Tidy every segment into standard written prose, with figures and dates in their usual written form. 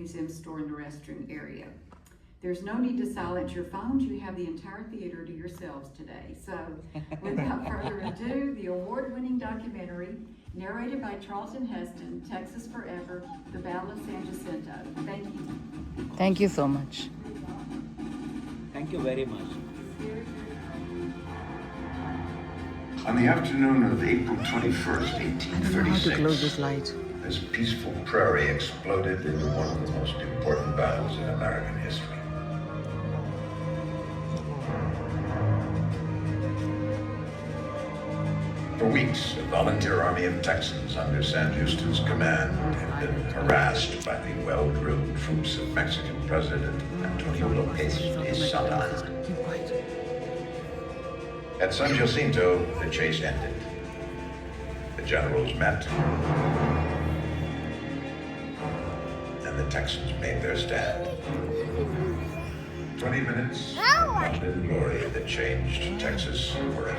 museum store in the restroom area. There's no need to silence your phones. You have the entire theater to yourselves today. So without further ado, the award-winning documentary narrated by Charlton Heston, Texas Forever, The Battle of San Jacinto. Thank you. Thank you so much. Thank you very much. On the afternoon of April 21st, I don't know how to close this 1836, light. this peaceful prairie exploded in one of the most important battles in American history. For weeks, a volunteer army of Texans under San Houston's command had been harassed by the well-drilled troops of Mexican President Antonio Lopez de Santa Anna. At San Jacinto, the chase ended. The generals met, and the Texans made their stand. 20 minutes of glory that changed Texas forever.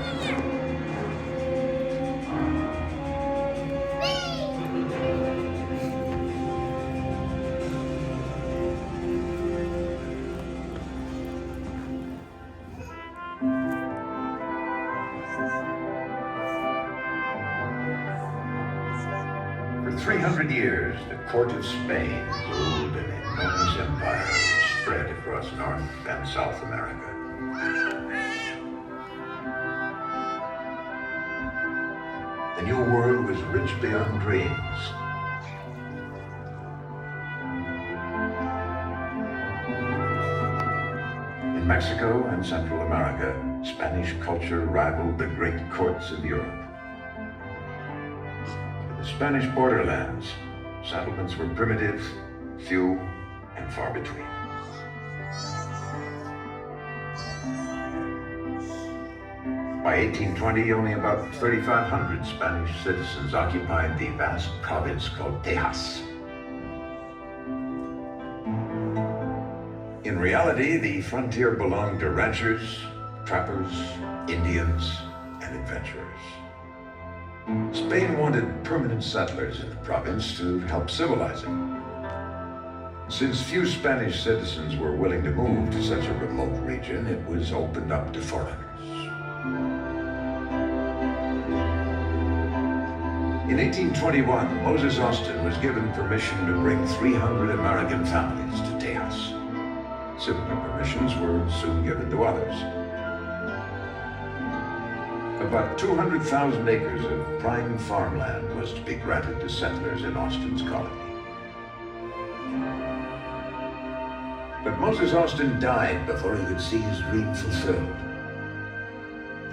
For 300 years, the court of Spain ruled an enormous empire which spread across North and South America. The New World was rich beyond dreams. In Mexico and Central America, Spanish culture rivaled the great courts of Europe. The Spanish borderlands, settlements were primitive, few, and far between. By 1820, only about 3,500 Spanish citizens occupied the vast province called Tejas. In reality, the frontier belonged to ranchers, trappers, Indians, and adventurers. Spain wanted permanent settlers in the province to help civilize it. Since few Spanish citizens were willing to move to such a remote region, it was opened up to foreigners. In 1821, Moses Austin was given permission to bring 300 American families to Tejas. Similar permissions were soon given to others. About 200,000 acres of prime farmland was to be granted to settlers in Austin's colony. But Moses Austin died before he could see his dream fulfilled.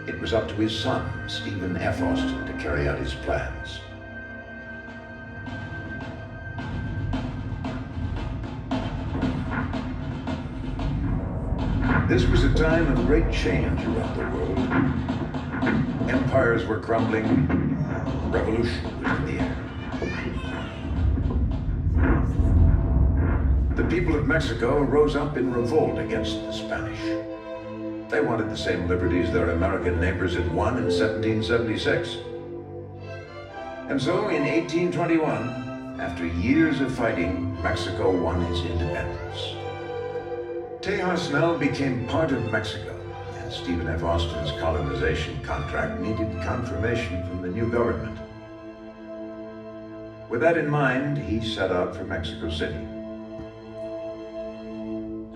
It was up to his son, Stephen F. Austin, to carry out his plans. This was a time of great change around the world. Empires were crumbling, revolution was in the air. The people of Mexico rose up in revolt against the Spanish. They wanted the same liberties their American neighbors had won in 1776. And so in 1821, after years of fighting, Mexico won its independence. Tejas now became part of Mexico, and Stephen F. Austin's colonization contract needed confirmation from the new government. With that in mind, he set out for Mexico City.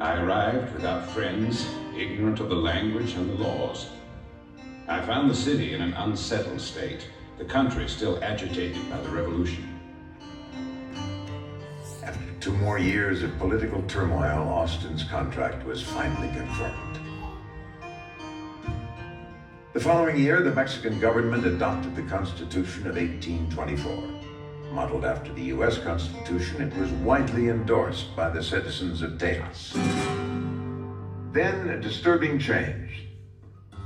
I arrived without friends, ignorant of the language and the laws. I found the city in an unsettled state, the country still agitated by the revolution. After 2 more years of political turmoil, Austin's contract was finally confirmed. The following year, the Mexican government adopted the Constitution of 1824. Modeled after the U.S. Constitution, it was widely endorsed by the citizens of Tejas. Then, a disturbing change.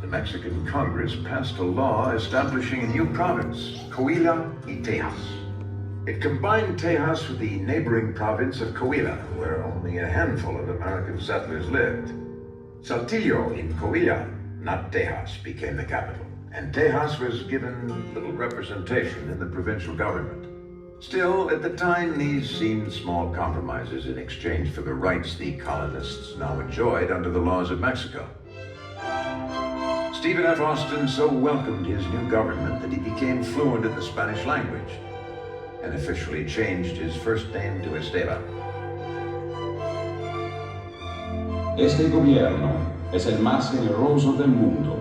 The Mexican Congress passed a law establishing a new province, Coahuila y Tejas. It combined Tejas with the neighboring province of Coahuila, where only a handful of American settlers lived. Saltillo in Coahuila, not Tejas, became the capital, and Tejas was given little representation in the provincial government. Still, at the time, these seemed small compromises in exchange for the rights the colonists now enjoyed under the laws of Mexico. Stephen F. Austin so welcomed his new government that he became fluent in the Spanish language and officially changed his first name to Esteban. Este gobierno es el más generoso del mundo.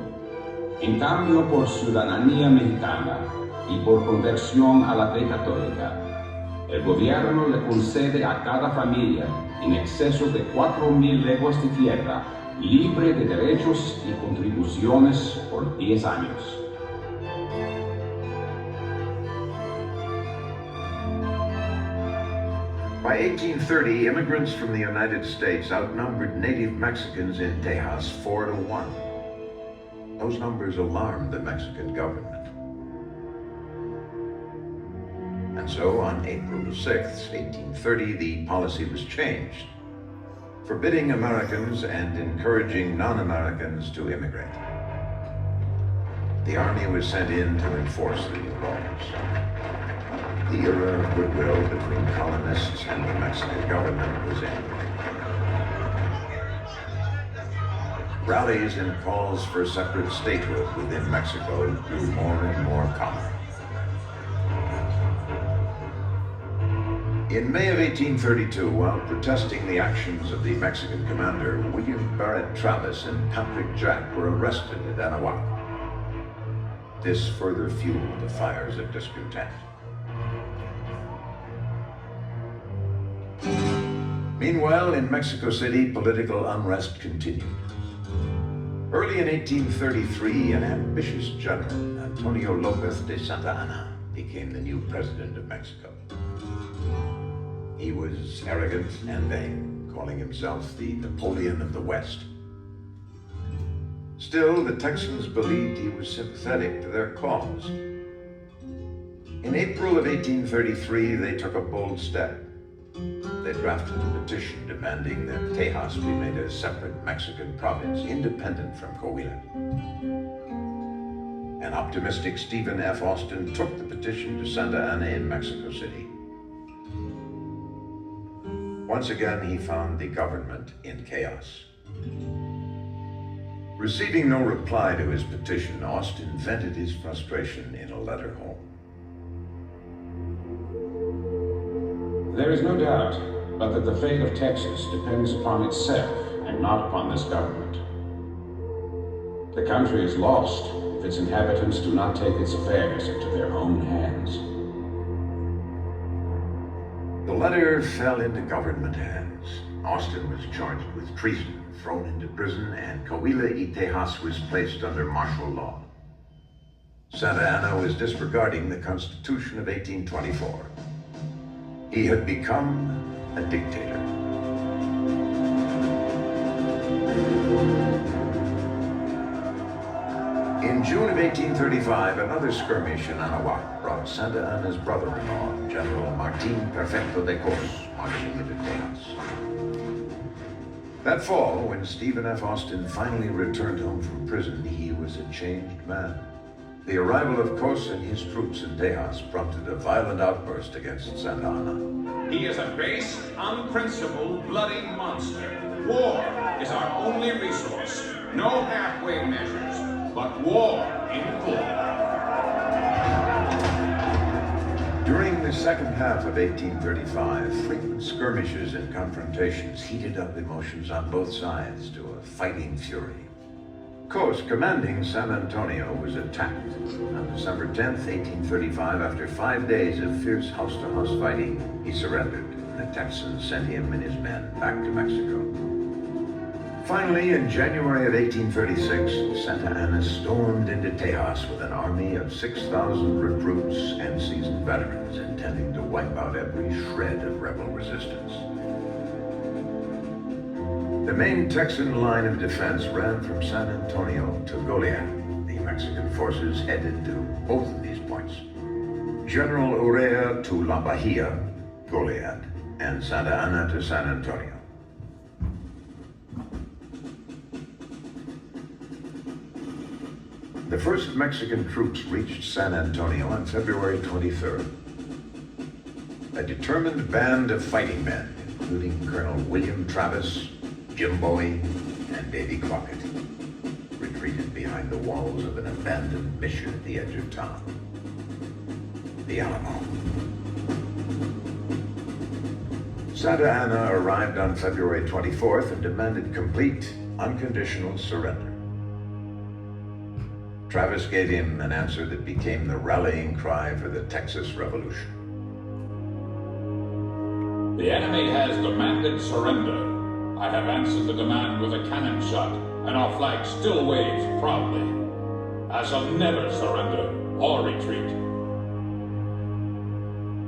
En cambio, por ciudadanía mexicana y por conversión a la fe católica, el gobierno le concede a cada familia en exceso de 4,000 leguas de tierra libre de derechos y contribuciones por 10 años. By 1830, immigrants from the United States outnumbered native Mexicans in Tejas 4-1. Those numbers alarmed the Mexican government. And so, on April 6, 1830, the policy was changed, forbidding Americans and encouraging non-Americans to immigrate. The army was sent in to enforce the new laws. The era of goodwill between colonists and the Mexican government was ended. Rallies and calls for separate statehood within Mexico grew more and more common. In May of 1832, while protesting the actions of the Mexican commander, William Barrett Travis and Patrick Jack were arrested at Anahuac. This further fueled the fires of discontent. Meanwhile, in Mexico City, political unrest continued. Early in 1833, an ambitious general, Antonio Lopez de Santa Anna, became the new president of Mexico. He was arrogant and vain, calling himself the Napoleon of the West. Still, the Texans believed he was sympathetic to their cause. In April of 1833, they took a bold step. They drafted a petition demanding that Tejas be made a separate Mexican province, independent from Coahuila. An optimistic Stephen F. Austin took the petition to Santa Ana in Mexico City. Once again, he found the government in chaos. Receiving no reply to his petition, Austin vented his frustration in a letter home. There is no doubt but that the fate of Texas depends upon itself and not upon this government. The country is lost if its inhabitants do not take its affairs into their own hands. The letter fell into government hands. Austin was charged with treason, thrown into prison, and Coahuila y Tejas was placed under martial law. Santa Anna was disregarding the Constitution of 1824. He had become a dictator. In June of 1835, another skirmish in Anahuac brought Santa Anna's brother-in-law, General Martin Perfecto de Cos, marching into Tejas. That fall, when Stephen F. Austin finally returned home from prison, he was a changed man. The arrival of Cos and his troops in Tejas prompted a violent outburst against Santa Anna. He is a base, unprincipled, bloody monster. War is our only resource. No halfway measures, but war in full. During the second half of 1835, frequent skirmishes and confrontations heated up emotions on both sides to a fighting fury. Cos, commanding San Antonio, was attacked. On December 10th, 1835, after 5 days of fierce house-to-house fighting, he surrendered, and the Texans sent him and his men back to Mexico. Finally, in January of 1836, Santa Anna stormed into Tejas with an army of 6,000 recruits and seasoned veterans, intending to wipe out every shred of rebel resistance. The main Texan line of defense ran from San Antonio to Goliad. The Mexican forces headed to both of these points. General Urrea to La Bahia, Goliad, and Santa Ana to San Antonio. The first Mexican troops reached San Antonio on February 23rd. a determined band of fighting men, including Colonel William Travis, Jim Bowie, and Davy Crockett, retreated behind the walls of an abandoned mission at the edge of town, the Alamo. Santa Anna arrived on February 24th and demanded complete, unconditional surrender. Travis gave him an answer that became the rallying cry for the Texas Revolution. The enemy has demanded surrender. I have answered the demand with a cannon shot, and our flag still waves proudly. I shall never surrender or retreat.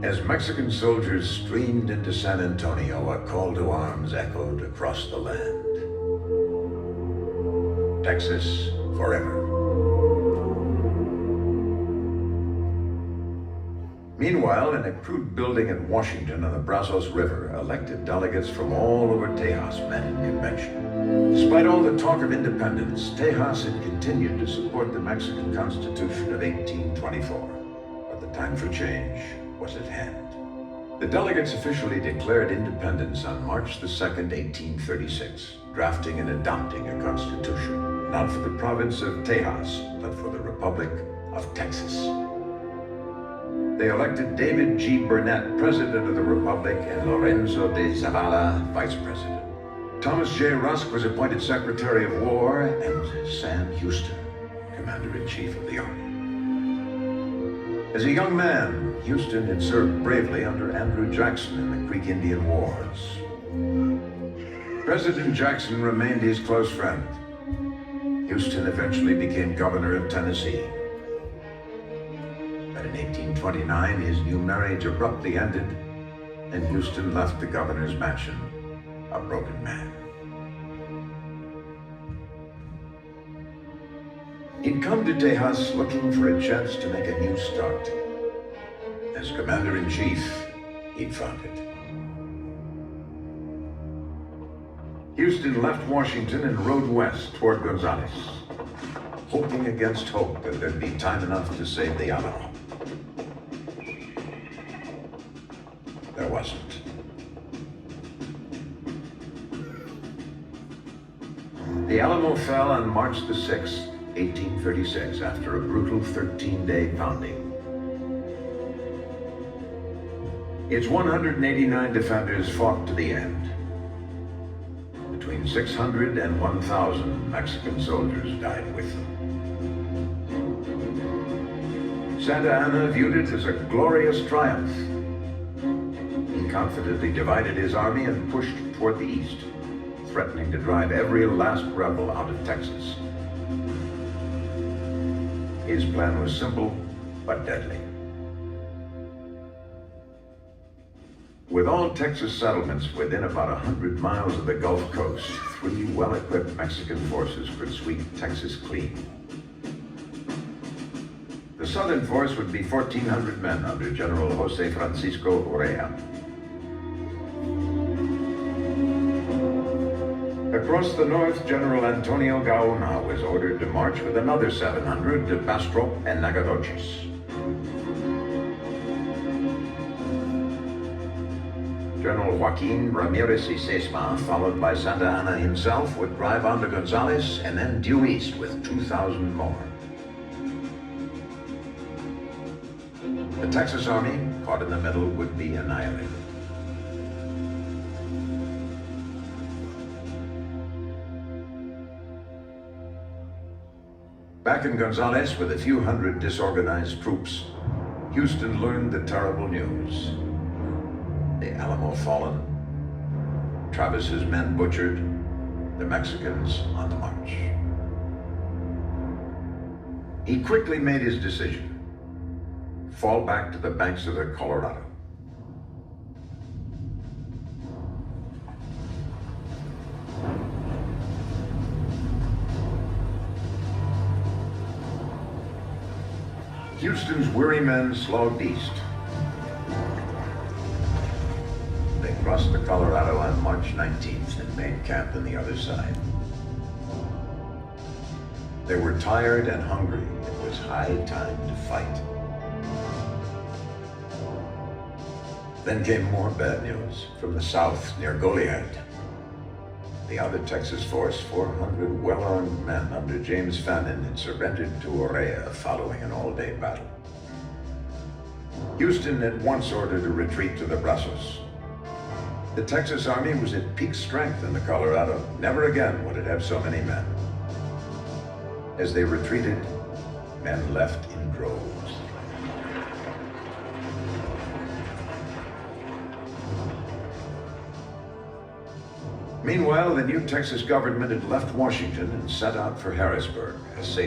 As Mexican soldiers streamed into San Antonio, a call to arms echoed across the land. Texas forever. Meanwhile, in a crude building in Washington on the Brazos River, elected delegates from all over Tejas met in convention. Despite all the talk of independence, Tejas had continued to support the Mexican Constitution of 1824. But the time for change was at hand. The delegates officially declared independence on March the 2nd, 1836, drafting and adopting a constitution, not for the province of Tejas, but for the Republic of Texas. They elected David G. Burnett, President of the Republic, and Lorenzo de Zavala, Vice President. Thomas J. Rusk was appointed Secretary of War, and Sam Houston, Commander-in-Chief of the Army. As a young man, Houston had served bravely under Andrew Jackson in the Creek Indian Wars. President Jackson remained his close friend. Houston eventually became governor of Tennessee. But in 1829, his new marriage abruptly ended, and Houston left the governor's mansion a broken man. He'd come to Tejas looking for a chance to make a new start. As commander-in-chief, he'd found it. Houston left Washington and rode west toward Gonzales, hoping against hope that there'd be time enough to save the Alamo. There wasn't. The Alamo fell on March the 6th, 1836, after a brutal 13-day pounding. Its 189 defenders fought to the end. Between 600 and 1,000 Mexican soldiers died with them. Santa Anna viewed it as a glorious triumph. He confidently divided his army and pushed toward the east, threatening to drive every last rebel out of Texas. His plan was simple, but deadly. With all Texas settlements within about 100 miles of the Gulf Coast, 3 well-equipped Mexican forces could sweep Texas clean. The southern force would be 1,400 men under General Jose Francisco Urrea. Across the north, General Antonio Gaona was ordered to march with another 700 to Bastrop and Nacogdoches. General Joaquin Ramirez y Sesma, followed by Santa Anna himself, would drive on to Gonzales and then due east with 2,000 more. The Texas Army, caught in the middle, would be annihilated. Back in Gonzales with a few hundred disorganized troops, Houston learned the terrible news. The Alamo fallen, Travis's men butchered, the Mexicans on the march. He quickly made his decision. Fall back to the banks of the Colorado. Houston's weary men slogged east. They crossed the Colorado on March 19th and made camp on the other side. They were tired and hungry. It was high time to fight. Then came more bad news from the south near Goliad. The other Texas force, 400 well-armed men under James Fannin, had surrendered to Orea following an all-day battle. Houston at once ordered a retreat to the Brazos. The Texas Army was at peak strength in the Colorado. Never again would it have so many men. As they retreated, men left in droves. Meanwhile, the new Texas government had left Washington and set out for Harrisburg, a safe